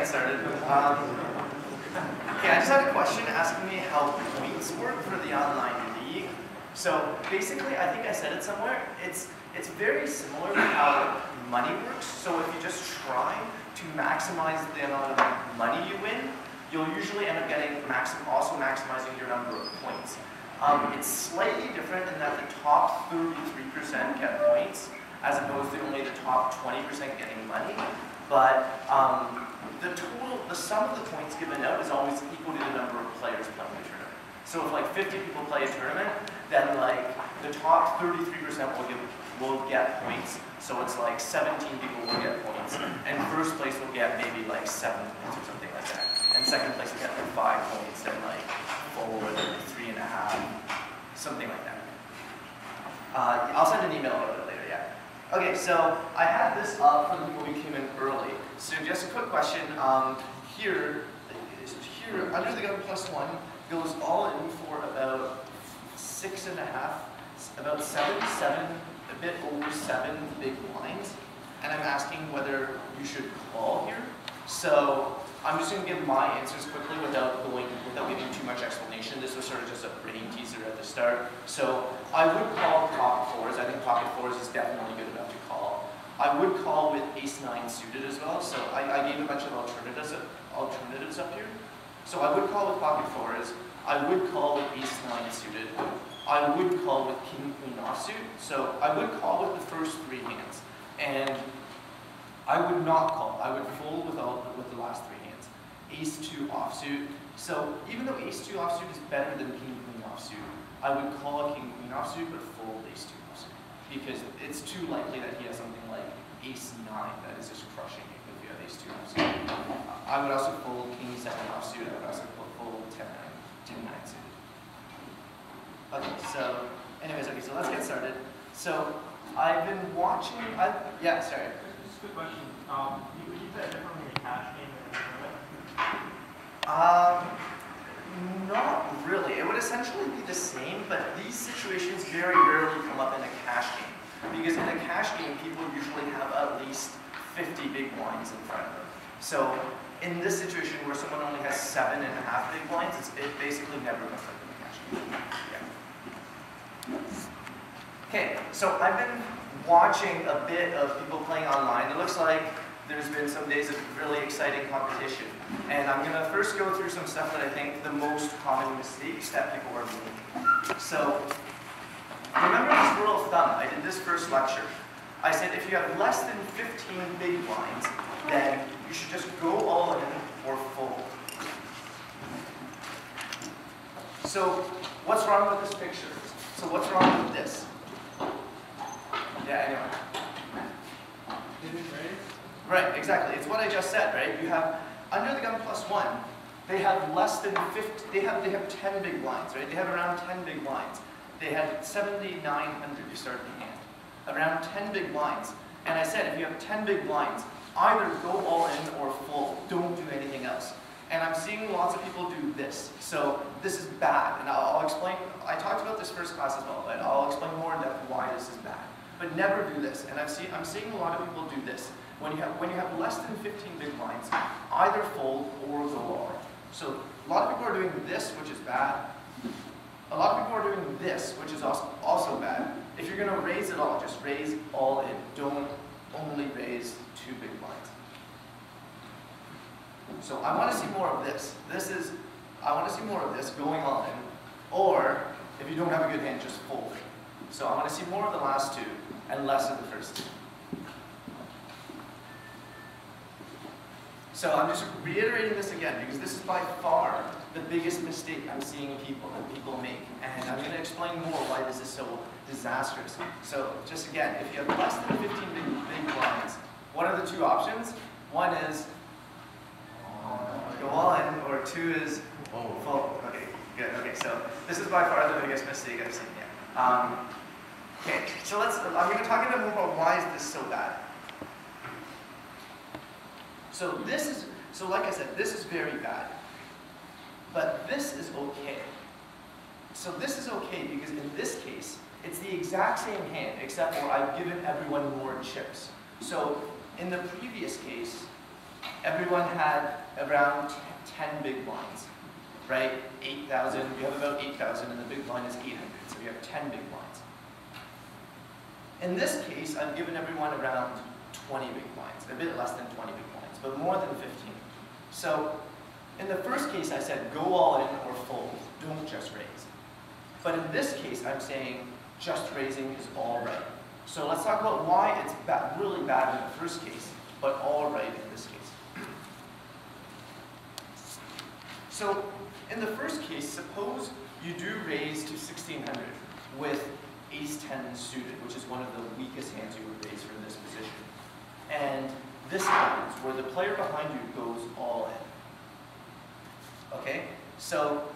get started. Okay, I just had a question asking me how points work for the online league. So basically, I think I said it somewhere, it's very similar to how money works. So if you just try to maximize the amount of money you win, you'll usually end up getting also maximizing your number of points. It's slightly different in that the top 33% get points, as opposed to only the top 20% getting money. But the sum of the points given out is always equal to the number of players playing the tournament. So if like 50 people play a tournament, then like the top 33% will get points. So it's like 17 people will get points, and first place will get maybe like 7 points or something like that, and second place will get like 5 points, and like 4 or 3.5, something like that. I'll send an email about it later. Okay, so I had this up for the people who came in early. So just a quick question. Here, under the gun +1 goes all in for about 6.5, about 7, a bit over 7 big blinds. And I'm asking whether you should call here. So I'm just going to give my answers quickly without giving too much explanation. This was sort of just a brain teaser at the start. So I would call pocket fours. I think pocket fours is definitely good enough to call. I would call with ace-9 suited as well. So I gave a bunch of alternatives up here. So I would call with pocket fours. I would call with ace-9 suited. I would call with king-queen offsuit. So I would call with the first 3 hands. And I would not call. I would fold with the last 3 hands. Ace-2 offsuit. So even though ace-2 offsuit is better than king-queen offsuit, I would call a king-queen offsuit but fold ace-2 offsuit. Because it's too likely that he has something like ace-9 that is just crushing you if you have ace-2 offsuit. I would also fold king-7 offsuit. I would also fold 10-9 suited. Okay, so anyways, okay, so let's get started. So I've been watching, yeah, sorry. Just a quick question. Would you play differently in a cash game than in a tournament? Not really. It would essentially be the same, but these situations very rarely come up in a cash game. Because in a cash game, people usually have at least 50 big blinds in front of them. So in this situation where someone only has 7.5 big blinds, it basically never comes up in a cash game. Yeah. Okay, so I've been watching a bit of people playing online. It looks like there's been some days of really exciting competition. And I'm going to first go through some stuff that I think the most common mistakes that people are making. So remember this rule of thumb. I did this first lecture. I said if you have less than 15 big blinds, then you should just go all in or fold. So what's wrong with this picture? So what's wrong with this? Yeah, anyway. Right, exactly. It's what I just said, right? You have, under the gun +1, they have less than 50, they have 10 big blinds, right? They have around 10 big blinds. They had 7,900 to start the hand. Around 10 big blinds. And I said, if you have 10 big blinds, either go all in or fold. Don't do anything else. And I'm seeing lots of people do this. So this is bad. And I'll explain, I talked about this first class as well, but I'll explain more in depth why this is bad. But never do this. And I'm seeing a lot of people do this. When you have less than 15 big blinds, either fold or go all in. So a lot of people are doing this, which is bad. A lot of people are doing this, which is also bad. If you're going to raise it all, just raise all in. Don't only raise 2 big blinds. So I want to see more of this. I want to see more of this going all in. Or if you don't have a good hand, just fold it. So I want to see more of the last 2 and less of the first 2. So I'm just reiterating this again because this is by far the biggest mistake I'm seeing people make. And I'm going to explain more why this is so disastrous. So just again, if you have less than 15 big blinds, what are the 2 options? One is go all in, or 2 is fold. Okay, good. Okay, so this is by far the biggest mistake I've seen here. Okay, so I'm going to talk a bit more about why is this so bad. So like I said, this is very bad. But this is okay. So this is okay because in this case, it's the exact same hand, except for I've given everyone more chips. So in the previous case, everyone had around 10 big blinds, right? 8,000, we have about 8,000 and the big blind is 800, so we have 10 big blinds. In this case, I've given everyone around 20 big blinds, a bit less than 20 big blinds, but more than 15. So in the first case, I said go all in or fold, don't just raise. But in this case, I'm saying just raising is all right. So let's talk about why it's really bad in the first case, but all right in this case. So in the first case, suppose you do raise to 1600 with ace-10 suited, which is one of the weakest hands you would raise from this position. And this happens, where the player behind you goes all in. Okay? So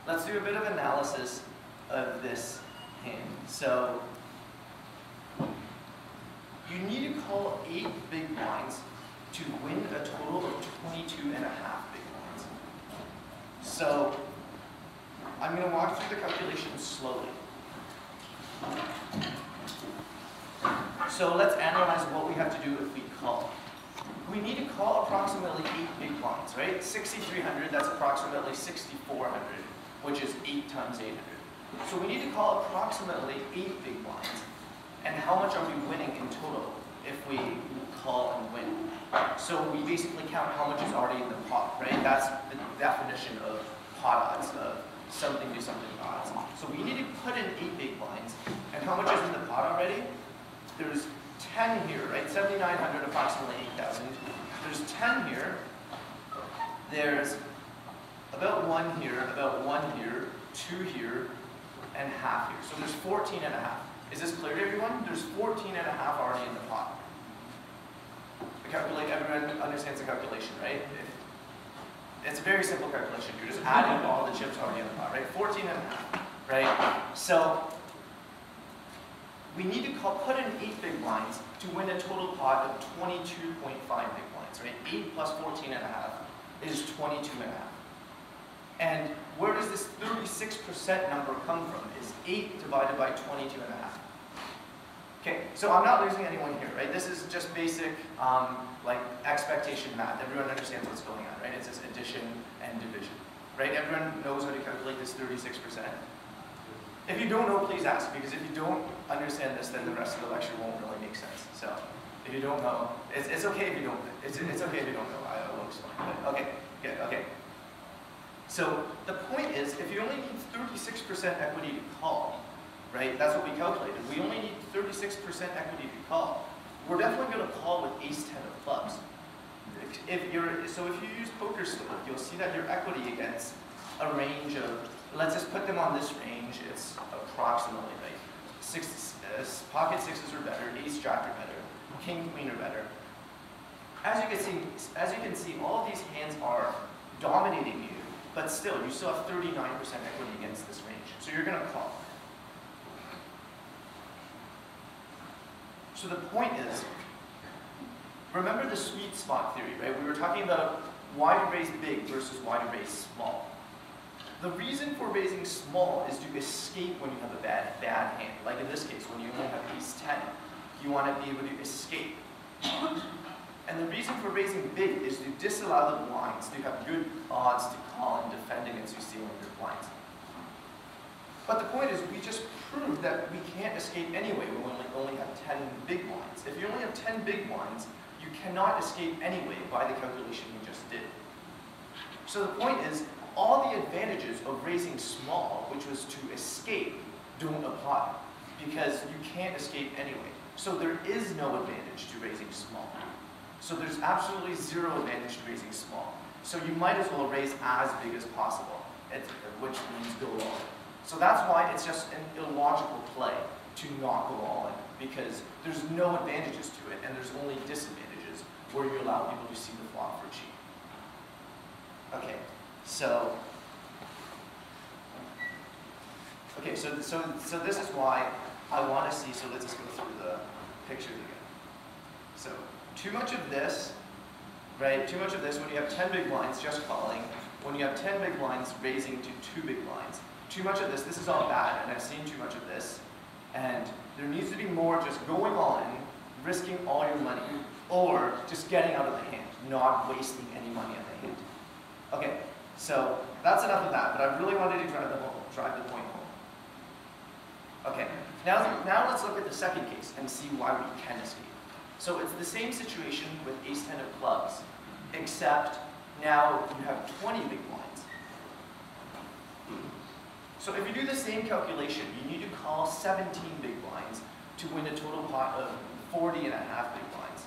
let's do a bit of analysis of this hand. So you need to call 8 big blinds to win a total of 22 and a half big blinds. So I'm going to walk through the calculation slowly. So let's analyze what we have to do if we call. We need to call approximately 8 big blinds, right? 6,300, that's approximately 6,400, which is 8 times 800. So we need to call approximately 8 big blinds. And how much are we winning in total if we call and win? So we basically count how much is already in the pot, right? That's the definition of pot odds, of something to something odds. So we need to put in 8 big blinds. And how much is in the pot already? There's 10 here, right? 7,900, approximately 8,000. There's 10 here. There's about 1 here, about 1 here, 2 here, and half here. So there's 14 and a half. Is this clear to everyone? There's 14 and a half already in the pot. Everyone understands the calculation, right? It's a very simple calculation. You're just adding all the chips already in the pot, right? 14 and a half, right? So we need to put in 8 big blinds to win a total pot of 22.5 big blinds, right? 8 plus 14 and a half is 22 and a half. And where does this 36% number come from? Is 8 divided by 22 and a half. Okay, so I'm not losing anyone here, right? This is just basic, like, expectation math. Everyone understands what's going on, right? It's just addition and division, right? Everyone knows how to calculate this 36%. If you don't know, please ask, because if you don't understand this, then the rest of the lecture won't really make sense. So if you don't know, it's okay if you don't. It's okay if you don't know. I will explain. But okay, good, okay. So the point is, if you only need 36% equity to call, right? That's what we calculated. We only need 36% equity to call. We're definitely going to call with ace-10 of clubs. So if you use poker skill, you'll see that your equity against a range of, let's just put them on this range. It's approximately like pocket sixes are better, ace jack are better, king queen are better. As you can see, all of these hands are dominating you, but still, you still have 39% equity against this range. So you're going to call. So the point is, remember the sweet spot theory, right? We were talking about why to raise big versus why to raise small. The reason for raising small is to escape when you have a bad hand. Like in this case, when you only have ace-10, you want to be able to escape. And the reason for raising big is to disallow the blinds, to have good odds to call and defend against you stealing your blinds. But the point is, we just proved that we can't escape anyway when we only have 10 big blinds. If you only have 10 big blinds, you cannot escape anyway by the calculation we just did. So the point is, all the advantages of raising small, which was to escape, don't apply, because you can't escape anyway. So there is no advantage to raising small. So there's absolutely zero advantage to raising small. So you might as well raise as big as possible, which means go all in. So that's why it's just an illogical play to not go all in, because there's no advantages to it, and there's only disadvantages where you allow people to see the flop for cheap. Okay, so this is why I want to see, so let's just go through the pictures again. So too much of this, right? Too much of this when you have 10 big blinds, just calling. When you have 10 big blinds, raising to 2 big blinds. Too much of this is all bad, and I've seen too much of this. And there needs to be more just going all in, risking all your money, or just getting out of the hand. not wasting any money on the hand. Okay, so that's enough of that, but I really wanted to drive the point home. Okay, now let's look at the second case and see why we can escape. So it's the same situation with ace-10 of clubs, except now you have 20 big blinds. So if you do the same calculation, you need to call 17 big blinds to win a total pot of 40 and a half big blinds.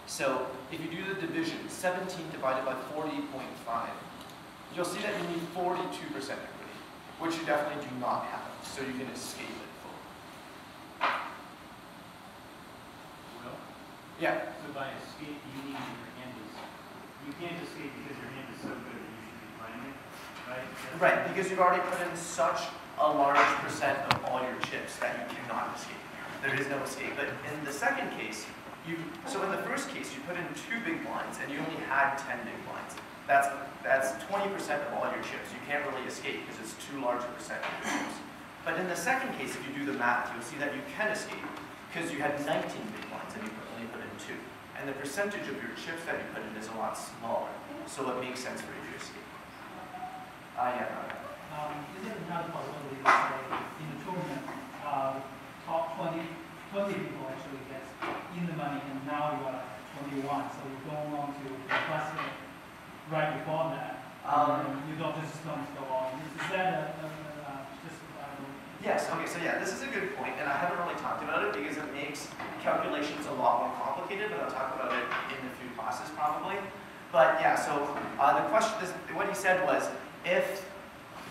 So if you do the division, 17 divided by 40.5, you'll see that you need 42% equity, which you definitely do not have, so you can escape it fully. Well, yeah? So by escape, you mean your hand is, you can't escape because your hand is so good that you should be playing it, right? Right, because you've already put in such a large percent of all your chips that you cannot escape. There is no escape. But in the second case, so in the first case, you put in 2 big blinds and you only had 10 big blinds. That's 20% of all your chips. You can't really escape because it's too large a percent of your chips. But in the second case, if you do the math, you'll see that you can escape because you had 19 big blinds and you only put in 2. And the percentage of your chips that you put in is a lot smaller. So it makes sense for you to escape. Yeah. Is it another possibility to say in the tournament, top 20 people actually gets in the money and now you are 21, so you don't want to plus it right before that. You don't just don't go on. Is that just Yes, okay, so yeah, this is a good point, and I haven't really talked about it because it makes calculations a lot more complicated, but I'll talk about it in a few classes probably. But yeah, so the question is, what he said was, if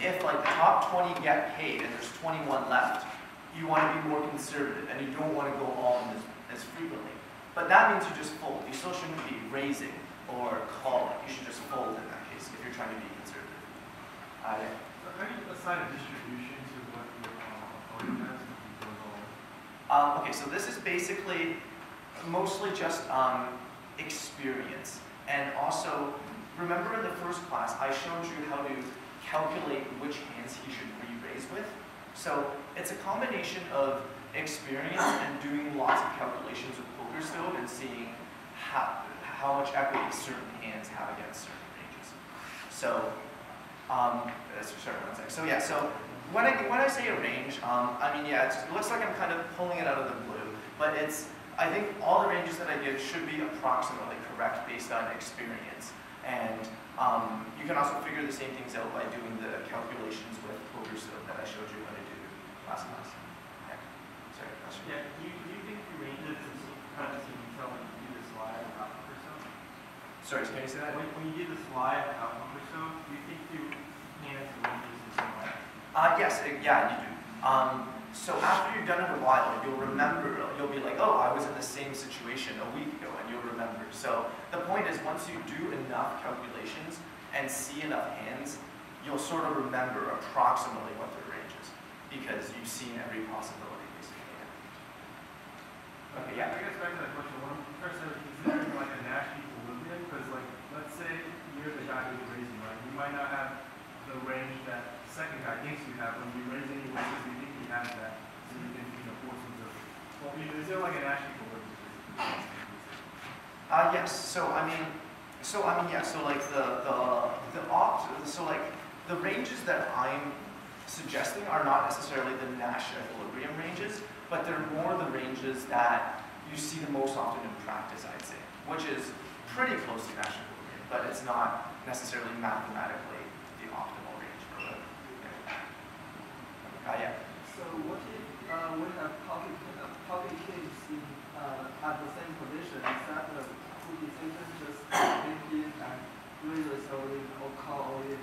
like the top 20 get paid and there's 21 left, you want to be more conservative and you don't want to go all in as frequently. But that means you just fold. You still shouldn't be raising or calling. You should just fold in that case if you're trying to be conservative. Yeah. So how do you assign a distribution to what your opponent has if you go all? Okay, so this is basically mostly just experience. And also, remember in the first class, I showed you how to calculate which hands he should re-raise with. So it's a combination of experience and doing lots of calculations with poker stove and seeing how much equity certain hands have against certain ranges. So, sorry, one sec. So yeah, so when I say a range, I mean, yeah, it looks like I'm kind of pulling it out of the blue, but I think all the ranges that I give should be approximately correct based on experience. And you can also figure the same things out by doing the calculations with poker stove that I showed you how to do last class. Yeah. Sorry, question. Yeah, do you think you range it kind of in detail when you do the slide outlook or so? Sorry, can you say that? When you do the slide outlook or so, do you think you manage the ranges in some way? Yes, yeah, you do. So after you've done it a while, you'll remember, you'll be like, oh, I was in the same situation a week ago, and you'll remember. So the point is, once you do enough calculations and see enough hands, you'll sort of remember approximately what their range is, because you've seen every possibility, basically. Okay, yeah? I guess back to that question, when I'm first considering like a Nash equilibrium, because like, let's say you're the guy who's raising, right? You might not have the range that the second guy thinks you have when you raise any ranges you think he has that, so you can, force him to. Well, is there like a Nash equilibrium? Yes. So like the ranges that I'm suggesting are not necessarily the Nash equilibrium ranges, but they're more the ranges that you see the most often in practice, I'd say, which is pretty close to Nash equilibrium, but it's not necessarily mathematically the optimal range for it. Yeah. So what if we have pocket kings at the same position, instead of two decisions, just make it and really slowly or call all in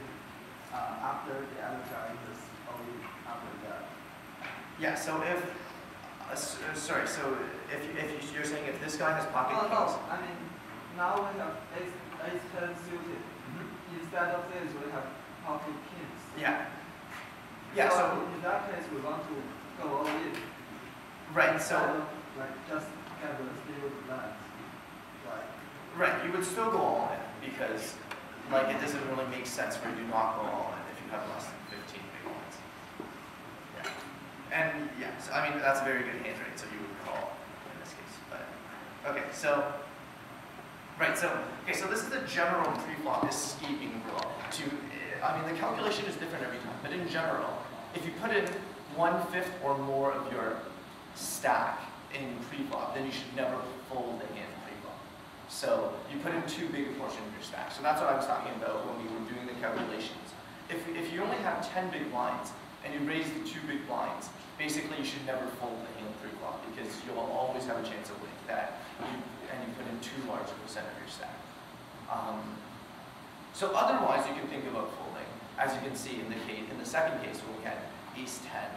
after the other guy just all in after that? Yeah, so if, if you're saying if this guy has pocket Oh, kings. no, I mean, now we have ace-10 suited. Instead of this, we have pocket kings. Yeah. Yeah, so in that case, we want to go all in. right, Instead so of, like just get the steel lines. right, you would still go all in because like it doesn't really make sense for you to not go all in if you have less than 15 big ones. Yeah. And yeah, so, I mean that's a very good hand rate, so you would call in this case. But okay, so Right, so, okay, so this is the general pre-flop escaping rule. I mean, the calculation is different every time, but in general, if you put in 1/5 or more of your stack in pre-flop, then you should never fold the hand pre-flop. So you put in too big a portion of your stack. So that's what I was talking about when we were doing the calculations. If you only have 10 big blinds and you raise the 2 big blinds, basically you should never fold the hand pre-flop because you'll always have a chance of winning that, and you put in too large a percent of your stack. So otherwise you can think about folding. As you can see in the second case when we had ace-10,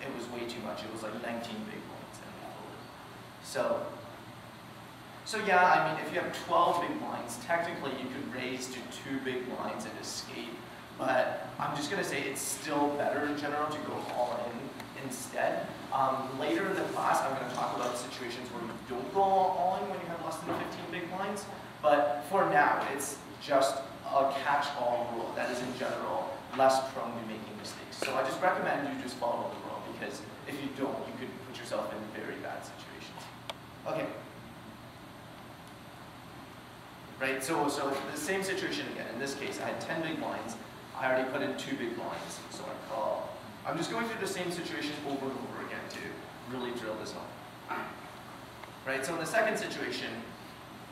it was way too much. It was like 19 big blinds and we folded. So yeah, I mean, if you have 12 big blinds, technically you could raise to 2 big blinds and escape. But I'm just going to say it's still better in general to go all in instead. Later in the class, I'm going to talk about situations where you don't go all in when you have less than 15 big blinds. But for now, it's just a catch-all rule that is in general less prone to making mistakes. So I just recommend you just follow the rule because if you don't, you could put yourself in very bad situations. Okay. Right, so the same situation again. In this case, I had 10 big blinds. I already put in 2 big blinds, so I call. I'm just going through the same situation over and over again to really drill this home. Right, so in the second situation,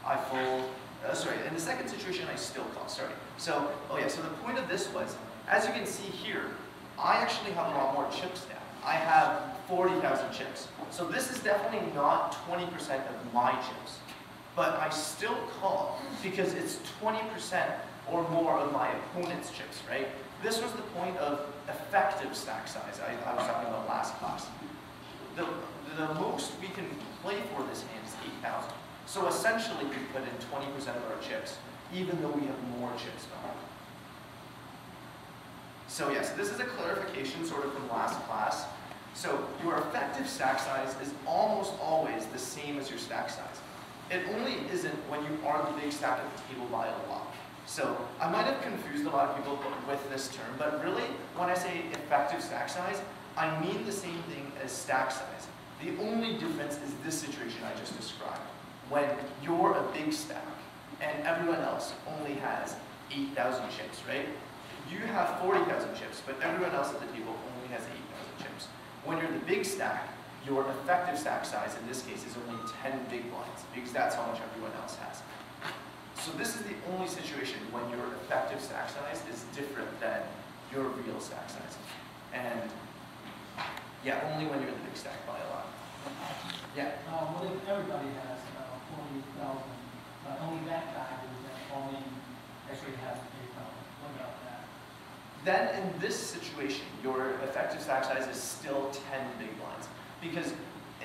I fold, in the second situation, I still call, sorry. So, so the point of this was, as you can see here, I actually have a lot more chips now. I have 40,000 chips. So this is definitely not 20% of my chips. But I still call because it's 20% or more of my opponent's chips, right? This was the point of effective stack size I was talking about last class. The most we can play for this hand is 8,000. So essentially we put in 20% of our chips, even though we have more chips now. So yes, this is a clarification sort of from last class. So your effective stack size is almost always the same as your stack size. It only isn't when you are the big stack at the table by a lot. So I might have confused a lot of people with this term, but really when I say effective stack size, I mean the same thing as stack size. The only difference is this situation I just described. When you're a big stack and everyone else only has 8,000 chips, right? You have 40,000 chips, but everyone else at the table only has 8,000 chips. When you're the big stack, your effective stack size in this case is only 10 big blinds because that's how much everyone else has. So this is the only situation when your effective stack size is different than your real stack size. And yeah, only when you're the big stack by a lot. Yeah? What if everybody has 40,000, but only that guy who's only actually has 8,000? What about that? Then in this situation, your effective stack size is still 10 big blinds. Because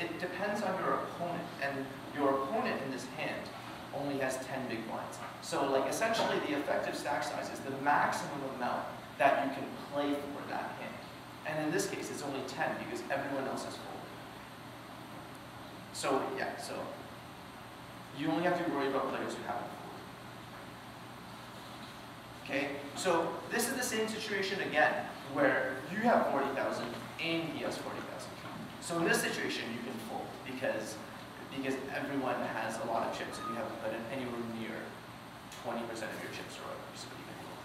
it depends on your opponent, and your opponent in this hand only has 10 big blinds. So like essentially the effective stack size is the maximum amount that you can play for that hand. And in this case, it's only 10 because everyone else is folded. So yeah, so you only have to worry about players who haven't folded. Okay, so this is the same situation again, where you have 40,000 and he has 40,000. So in this situation, you can fold because everyone has a lot of chips and you haven't put in anywhere near 20% of your chips or whatever, so you can fold.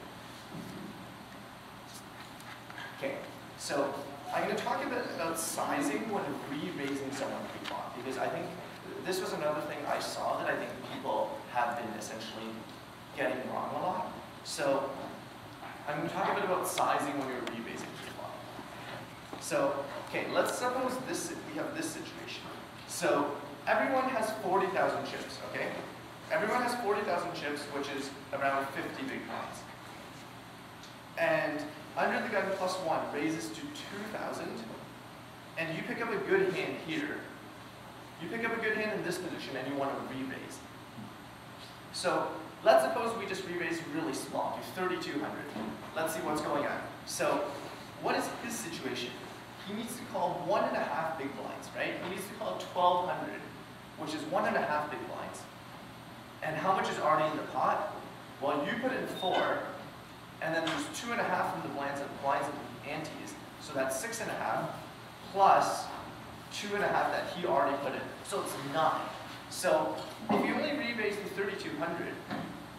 Okay, so I'm going to talk a bit about sizing when re-raising someone pre-flop because I think this was another thing I saw that I think people have been essentially getting wrong a lot. So I'm going to talk a bit about sizing when you're re-raising pre-flop. So, okay, let's suppose we have this situation. So everyone has 40,000 chips, okay? Everyone has 40,000 chips, which is around 50 big blinds. And under the gun +1 raises to 2,000, and you pick up a good hand here. You pick up a good hand in this position and you want to re-raise. So let's suppose we just re-raise really small, to 3,200. Let's see what's going on. So what is his situation? He needs to call 1.5 big blinds, right? He needs to call 1,200, which is 1.5 big blinds. And how much is already in the pot? Well, you put in 4, and then there's 2.5 from the blinds and antes, so that's 6.5 plus 2.5 that he already put in. So it's 9. So if you only re-raise the 3,200,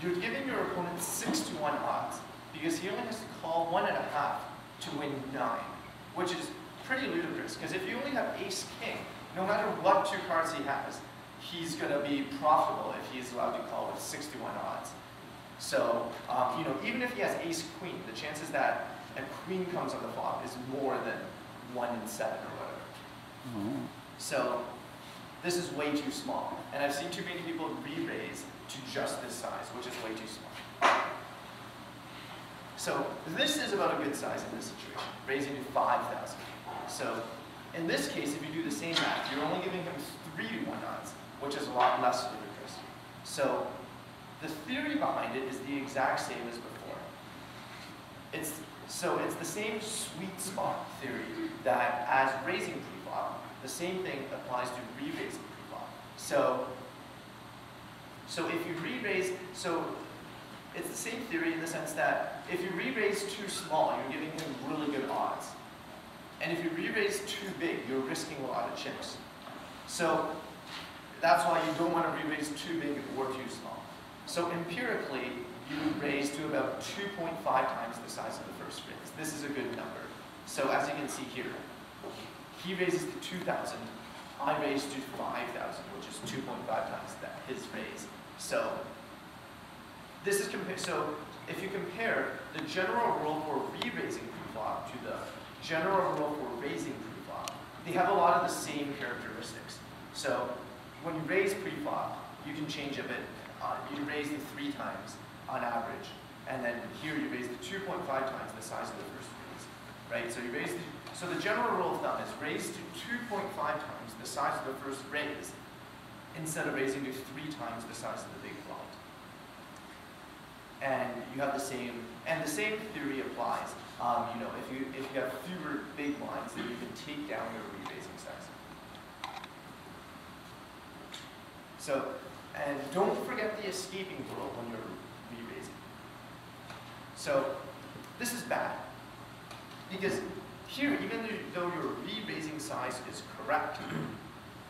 you're giving your opponent 6-1 odds because he only has to call 1.5 to win 9, which is pretty ludicrous because if you only have ace-king, no matter what 2 cards he has, he's going to be profitable if he's allowed to call with 6-1 odds. So, you know, even if he has ace-queen, the chances that a queen comes on the flop is more than 1 in 7 or whatever. So, this is way too small. And I've seen too many people re-raise to just this size, which is way too small. So, this is about a good size in this situation, raising to 5,000. So, in this case, if you do the same math, you're only giving him 3-1 odds, which is a lot less ludicrous. So, the theory behind it is the exact same as before. It's the same sweet spot theory that as raising preflop, the same thing applies to re-raising preflop. So if you re-raise, it's the same theory in the sense that if you re-raise too small, you're giving him really good odds. And if you re-raise too big, you're risking a lot of chips. So that's why you don't want to re-raise too big or too small. So empirically, you would raise to about 2.5 times the size of the first raise. This is a good number. So as you can see here, he raises to 2,000, I raise to 5,000, which is 2.5 times his raise. So this is so if you compare the general rule for re-raising preflop to the general rule for raising preflop, they have a lot of the same characteristics. So when you raise preflop, you can change a bit. You raise the 3 times on average, and then here you raise the 2.5 times the size of the first raise, right? So you raise so the general rule of thumb is raise to 2.5 times the size of the first raise instead of raising to 3 times the size of the big blind. And you have the same theory applies. You know, if you have fewer big blinds, then you can take down your re-raising size. So. And don't forget the escaping rule when you're re-raising. So this is bad. Because here, even though your re-raising size is correct,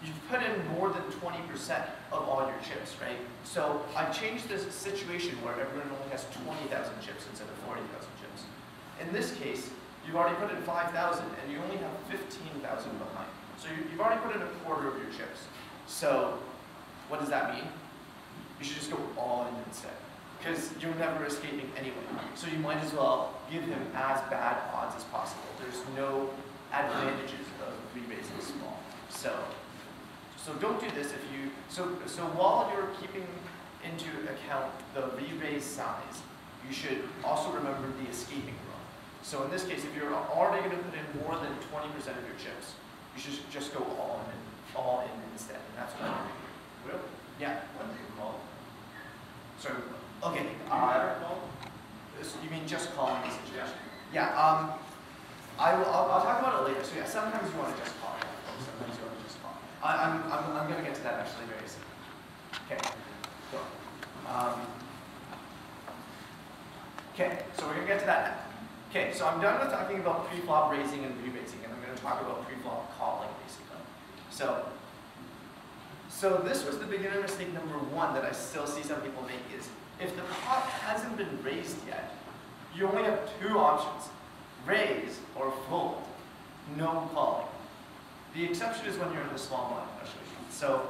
you've put in more than 20% of all your chips, right? So I've changed this situation where everyone only has 20,000 chips instead of 40,000 chips. In this case, you've already put in 5,000 and you only have 15,000 behind. So you've already put in a quarter of your chips. So what does that mean? You should just go all in instead, because you're never escaping anyway. So you might as well give him as bad odds as possible. There's no advantages of re-raising small. So don't do this if you, so while you're keeping into account the re-raise size, you should also remember the escaping rule. So in this case, if you're already going to put in more than 20% of your chips, you should just go all in instead, and that's what I'm doing here. Will? Yeah. What do you call? Sorry. Okay. You mean just calling the situation? Yeah. I'll talk about it later. So yeah, sometimes you want to just call it. Sometimes you want to just call it. I'm going to get to that actually very soon. Okay. Go. Okay. So we're going to get to that now. Okay. So I'm done with talking about preflop raising and re-raising, and I'm going to talk about preflop calling basically. So this was the beginner mistake number 1 that I still see some people make is, if the pot hasn't been raised yet, you only have 2 options, raise or fold, no calling. The exception is when you're in the small blind, I'll show you. So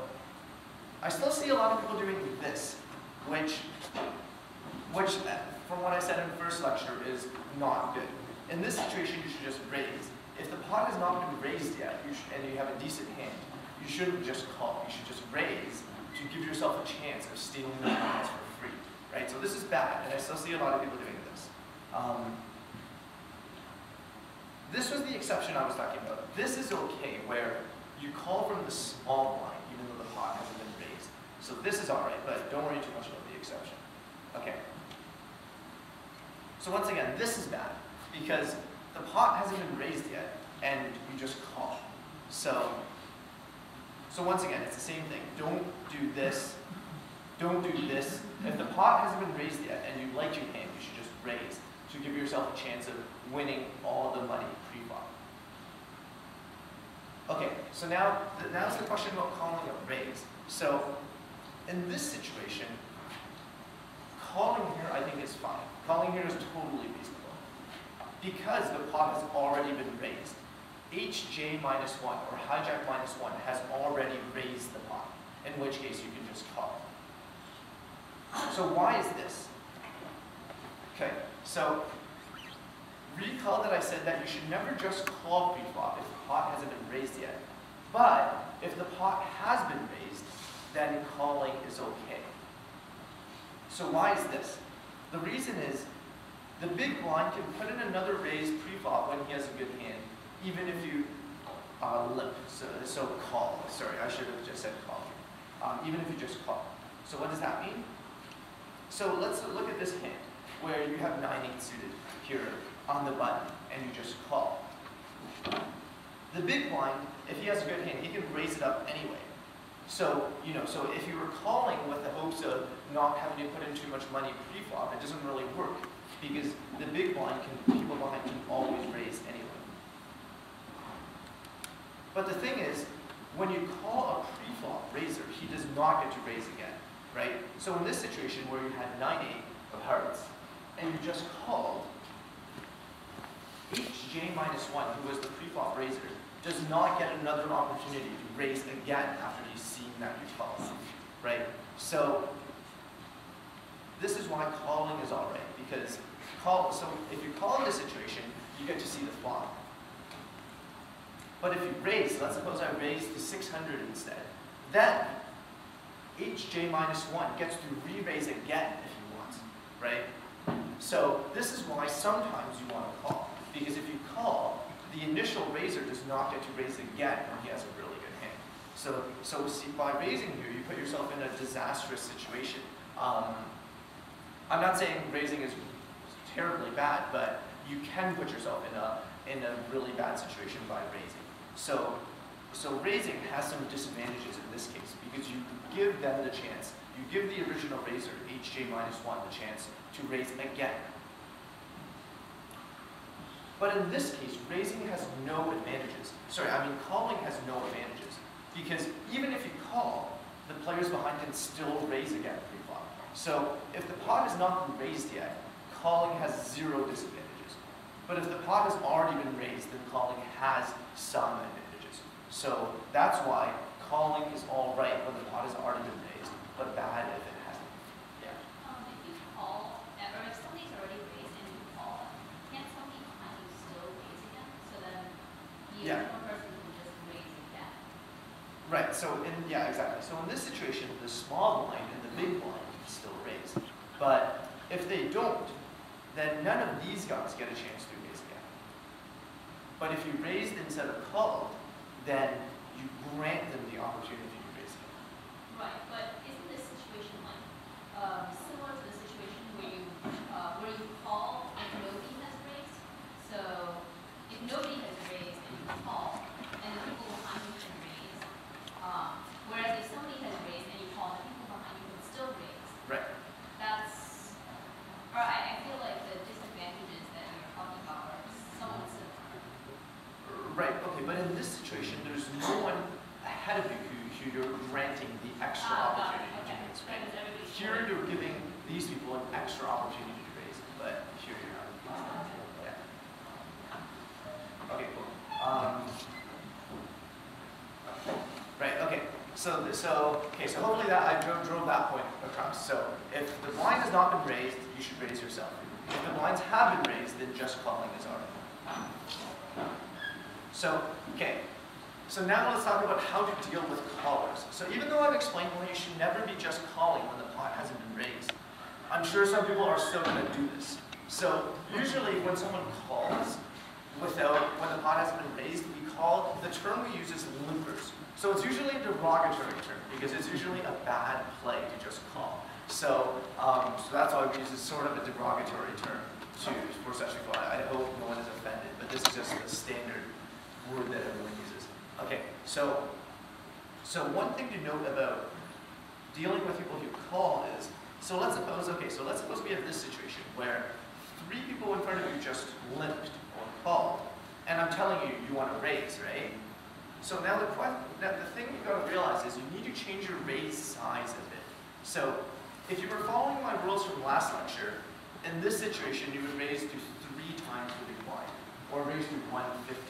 I still see a lot of people doing this, which from what I said in the first lecture is not good. In this situation, you should just raise. If the pot has not been raised yet, and you have a decent hand, you shouldn't just call. You should just raise to give yourself a chance of stealing the hands for free, right? So this is bad, and I still see a lot of people doing this. This was the exception I was talking about. This is okay, where you call from the small blind, even though the pot hasn't been raised. So this is all right, but don't worry too much about the exception. Okay. So once again, this is bad, because the pot hasn't been raised yet, and you just call. So once again, it's the same thing. Don't do this. Don't do this. If the pot hasn't been raised yet and you like your hand, you should just raise to give yourself a chance of winning all the money pre-flop. Okay, so now's the question about calling a raise. So in this situation, calling here I think is fine. Calling here is totally reasonable. Because the pot has already been raised, HJ minus 1 or hijack minus 1 has already raised the pot, in which case you can just call. So why is this? Okay, so recall that I said that you should never just call preflop if the pot hasn't been raised yet. But if the pot has been raised, then calling is okay. So why is this? The reason is the big blind can put in another raise preflop when he has a good hand, even if you limp. So call. Sorry, I should have just said call. Even if you just call. So what does that mean? So let's look at this hand where you have 9-8 suited here on the button, and you just call. The big blind, if he has a good hand, he can raise it up anyway. So, so if you were calling with the hopes of not having to put in too much money pre-flop, it doesn't really work because the big blind people behind can always raise anyway. But the thing is, when you call a pre-flop raiser, he does not get to raise again, right? So in this situation where you had 9-8 of hearts, and you just called, HJ minus 1, who was the preflop raiser, does not get another opportunity to raise again after he's seen that you call, right? So this is why calling is all right, because so if you call in this situation, you get to see the flop. But if you raise, let's suppose I raise to 600 instead, then HJ minus 1 gets to re-raise again if he wants, right? So this is why sometimes you want to call, because if you call, the initial raiser does not get to raise again when he has a really good hand. So see, by raising here, you put yourself in a disastrous situation. I'm not saying raising is terribly bad, but you can put yourself in a really bad situation by raising. So raising has some disadvantages in this case because you give them the chance, you give the original raiser, HJ minus 1, the chance to raise again. But in this case, raising has no advantages. Calling has no advantages. Because even if you call, the players behind can still raise again pre-flop. So if the pot has not been raised yet, calling has 0 disadvantages. But if the pot has already been raised, then calling has some advantages. So that's why calling is all right when the pot has already been raised, but bad if it hasn't. Yeah. If you call, or if somebody's already raised and you call, can't somebody behind you still raise again? So then the original person can just raise again. Right, exactly. So in this situation, the small blind and the big blind can still raise. But if they don't, then none of these guys get a chance to raise again. But if you raised instead of called, then you grant them the opportunity to raise again. Right, but isn't this situation like similar to the situation where you call if nobody has raised? So if nobody has raised and you call, and the people behind you can raise, whereas if somebody has raised and you call, the people behind you can still raise. Right. I feel like the disadvantages that you're talking about are somewhat similar. Right, okay, but in this situation, there's no one ahead of you who you're granting the extra opportunity to raise, right? Here you're giving these people an extra opportunity to raise, but here you're not. Yeah. Okay, cool. Right, okay. So hopefully that I drove that point across. So if the blind has not been raised, you should raise yourself. If the blinds have been raised, then just calling is all right. So now let's talk about how to deal with callers. So even though I've explained why you should never be just calling when the pot hasn't been raised, I'm sure some people are still going to do this. So usually when someone calls when the pot hasn't been raised, the term we use is limpers. So it's usually a derogatory term because it's usually a bad play to just call. So that's why we use this sort of a derogatory term for such people. I hope no one is offended, but this is just the standard word that everyone uses. Okay, so one thing to note about dealing with people who call is, let's suppose we have this situation where 3 people in front of you just limped or called, and I'm telling you, you want to raise, right? So now the thing you've got to realize is you need to change your raise size a bit. So if you were following my rules from last lecture, in this situation you would raise to 3 times the big blind, or raise to 150.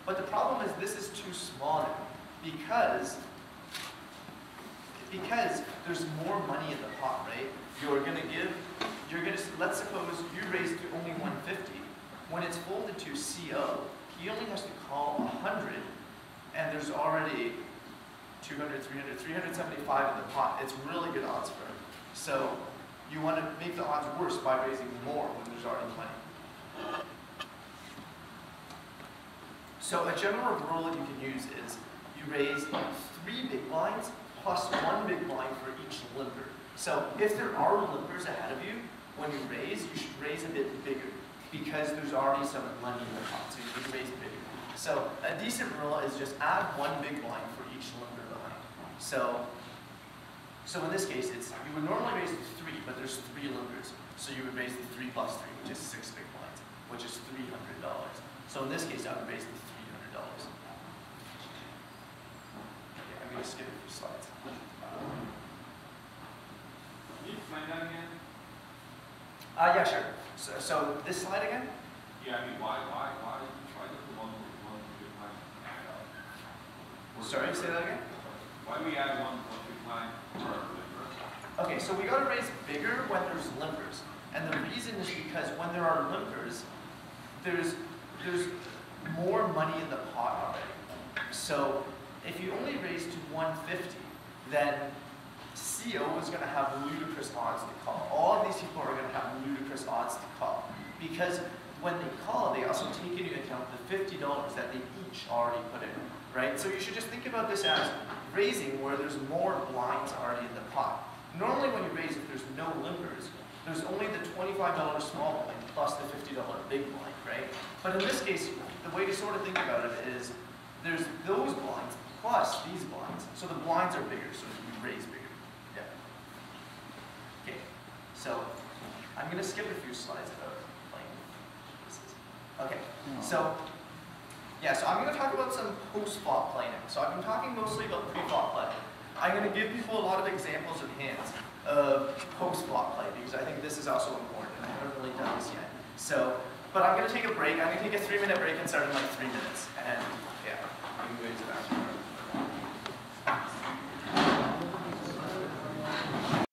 But the problem is this is too small now, because there's more money in the pot, right? Let's suppose you raise to only 150. When it's folded to CO, he only has to call 100, and there's already 200, 300, 375 in the pot. It's really good odds for him. So you want to make the odds worse by raising more when there's already plenty. So a general rule that you can use is you raise 3 big blinds plus 1 big blind for each limper. So if there are limpers ahead of you, when you should raise a bit bigger, because there's already some money in the pot, so you should raise bigger. So a decent rule is just add 1 big blind for each limper behind. So in this case, you would normally raise to 3, but there's 3 limpers. So you would raise the 3 plus 3, which is 6 big blinds, which is $300. So in this case, I would raise the $300. Okay, I'm going to skip a few slides. Can you explain that again? Yeah, sure. So this slide again? Yeah, I mean, why does the one big blind add up? Sorry, say that again? Why do we add one big blind per limper? Okay, so we got to raise bigger when there's limpers. And the reason is because when there are limpers, there's more money in the pot already. So if you only raise to 150, then CO is going to have ludicrous odds to call. All of these people are going to have ludicrous odds to call. Because when they call, they also take into account the $50 that they each already put in, right? So you should just think about this as raising where there's more blinds already in the pot. Normally when you raise, if there's no limpers, there's only the $25 small blind plus the $50 big blind, right? But in this case, the way to sort of think about it is there's those blinds plus these blinds. So the blinds are bigger, so you raise bigger. Yeah. Okay, so I'm going to skip a few slides about playing pieces. Okay, so yeah, so I'm going to talk about some post-flop play now. So I've been talking mostly about pre-flop play. I'm going to give people a lot of examples of hands of post-flop play because I think this is also important and I haven't really done this yet. So, but I'm going to take a break. I'm going to take a 3-minute break and start in like 3 minutes. And yeah, we can go to that.